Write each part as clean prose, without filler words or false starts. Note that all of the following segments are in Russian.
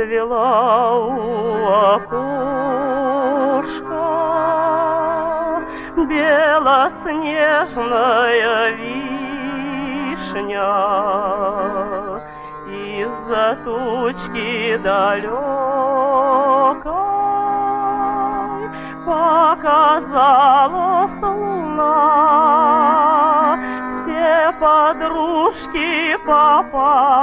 Расцвела у окошка белоснежная вишня. Из-за тучки далекой показалась луна. Все подружки по парам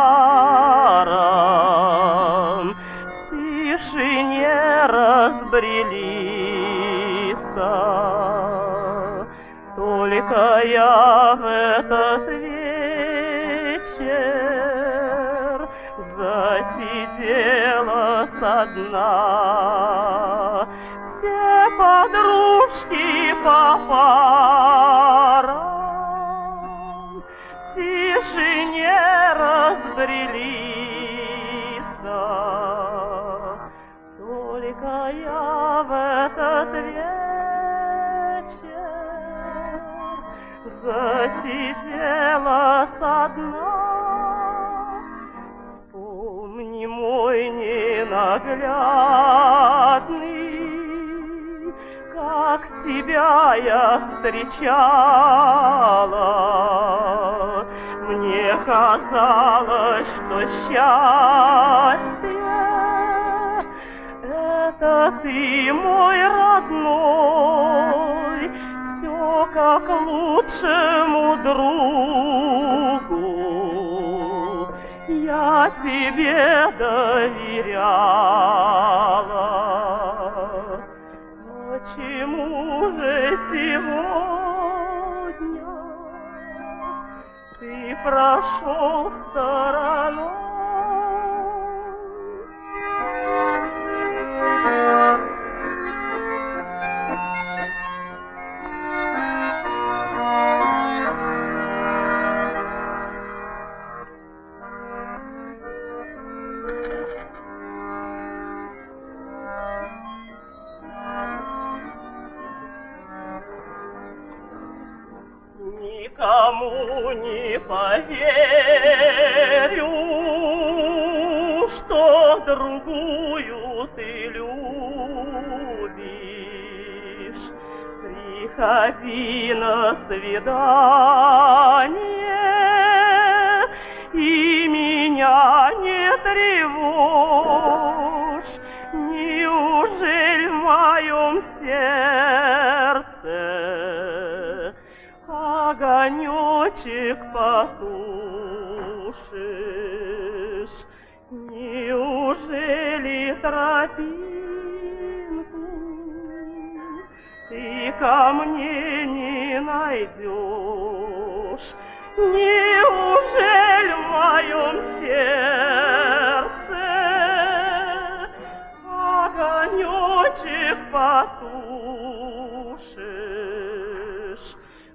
в тишине разбрелись. Только я в этот вечер засиделась одна. Все подружки по парам в тишине разбрелись. Только я в этот вечер засиделась одна. Вспомни, мой ненаглядный, как тебя я встречала. Мне казалось, что счастье — это ты, мой родной, все как лучшему другу я тебе доверяла. Почему же сегодня ты прошел стороной? Никому не поверю, что другую ты любишь. Приходи на свидание и меня не тревожь. Неужели в моем сердце огонечек потушишь? Неужели тропинку ты ко мне не найдешь? Неужели в моем сердце огонечек потушишь?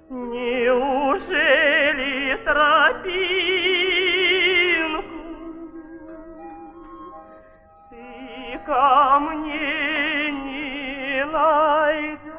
Неужели тропинку ты ко мне не найдешь?